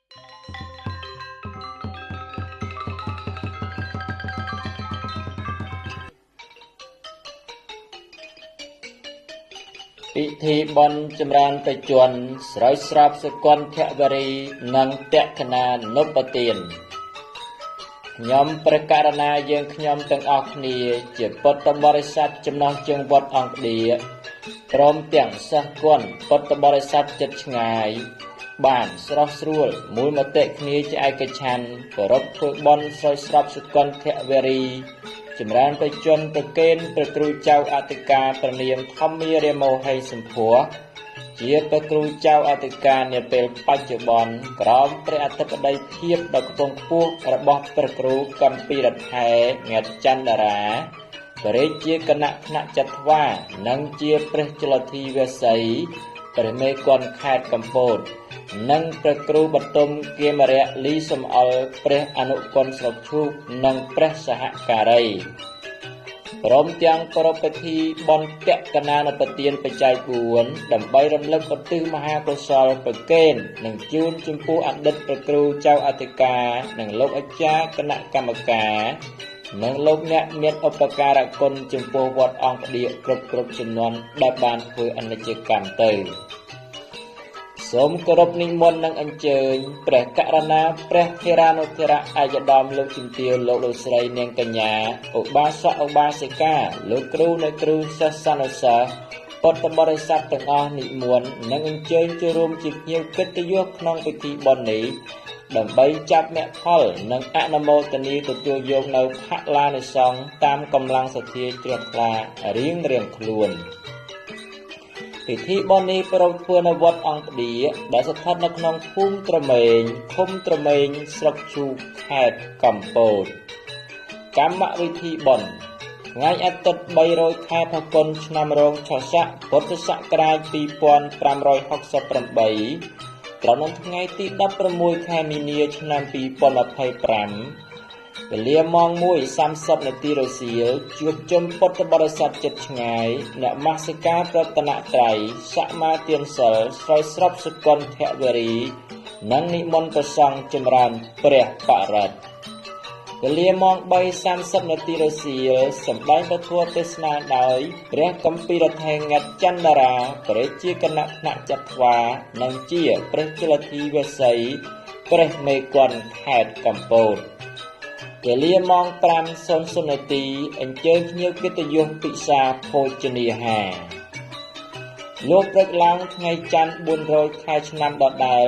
ពិធីបុណ្យចម្រើនបច្ចុប្បន្នស្រោចស្រពសុគន្ធវរីនិងតក្កណានុបទានខ្ញុំព្រះករុណាយើងខ្ញុំទាំងអស់គ្នាជាពុទ្ធបរិស័ទចំណោះជើងវត្តអង្គឌីព្រមទាំងសិស្សគន់ពុទ្ធបរិស័ទចិត្តឆ្ងាយបានស្រស់ស្រួលមូលមតិគ្នាជាឯកច្ឆន្ទគោរពធ្វើបុណ្យស្រោចស្រពសុគន្ធវរីចម្រើនបច្ចុប្បន្នប្រគេនព្រះគ្រូចៅអធិការព្រះនាមធម្មារាមោហិសម្ពោធជាព្រះគ្រូចៅអធិការនាពេលបច្ចុប្បន្នក្រោមព្រះអធិបតីភាពដ៏ខ្ពង់ខ្ពស់របស់ព្រះគ្រូកម្ពីរដ្ឋថែងាត់ច័ន្ទតារាព្រះរាជាគណៈថ្នាក់ចត្វានិងជាព្រះចលធិវាសីព្រះមេគន្ធខេត្តកំពតនិងព្រះគ្រូបតុមគេមរៈលីសំអល់ព្រះអនុគុណស្រុកឈូកនិងព្រះសហការីព្រមទាំងប្រពៃពិធីបុណ្យតក្កណានុបទានបច្ច័យ4ដើម្បីរំលឹកឧទ្ទិសមហាកុសលប្រគេននិងជូនចំពោះអតីតព្រះគ្រូចៅអធិការនិងលោកអាចារ្យគណៈកម្មការនិងលោកអ្នកមានឧបការៈគុណចំពោះវត្តអង្គឌីគ្រប់ជំនាន់ដែលបានធ្វើអនិច្ចកម្មទៅសូមគោរពនិមន្តនិងអញ្ជើញព្រះករុណាព្រះធេរានុធេរៈអាយដាមលោកជំទាវលោកស្រីនាងកញ្ញាឧបាសកឧបាសិកាលោកគ្រូអ្នកគ្រូសិស្សសានុសិស្សពុទ្ធបរិស័ទទាំងអស់និមន្តនិងអញ្ជើញចូលរួមជាភ្ញៀវកិត្តិយសក្នុងពិធីបុណ្យនេះដើម្បីចាប់មគ្គផលនិងអនុមោទនាទទួលយកនៅផល្លានិសង្ឃតាមកម្លាំងសទ្ធាជ្រះថ្លារៀងខ្លួនពិធីបុណ្យនេះប្រពៃធ្វើនៅវត្តអង្គឌីដែលស្ថិតនៅក្នុងភូមិត្រមេងឃុំត្រមេងស្រុកឈូកខេត្តកំពតកម្មវិធីបុណ្យថ្ងៃអាទិត្យ300ខែផល្គុនឆ្នាំរោងឆស័កពុទ្ធសករាជ2568ត្រូវនៅថ្ងៃទី16ខែមីនាឆ្នាំ2025វេលាម៉ោង 1:30 នាទីរសៀលជួបជុំពុទ្ធបរិស័ទចិត្តឆ្ងាយអ្នកមស្សិការប្រតនត្រ័យសមាទានសិលស្រោចស្រពសុគន្ធវរីនិងនិមន្តព្រះសង្ឃចម្រើនព្រះបរិត្តវេលាម៉ោង 3:30 នាទីរសៀលសម្ដែងពធទេសនាដោយព្រះកម្ពីរដ្ឋេងាត់ច័ន្ទតារាព្រះជាគណៈថ្នាក់ចត្វានិងជាព្រះចលធិវាសីព្រះមេគន្ធខេត្តកំពតវេលាម៉ោង 5:00 នាទីអញ្ជើញភ្ញៀវកិត្តិយសពិសាភោជនាហារលោកព្រឹកឡើងថ្ងៃច័ន្ទ400ខែឆ្នាំដដែល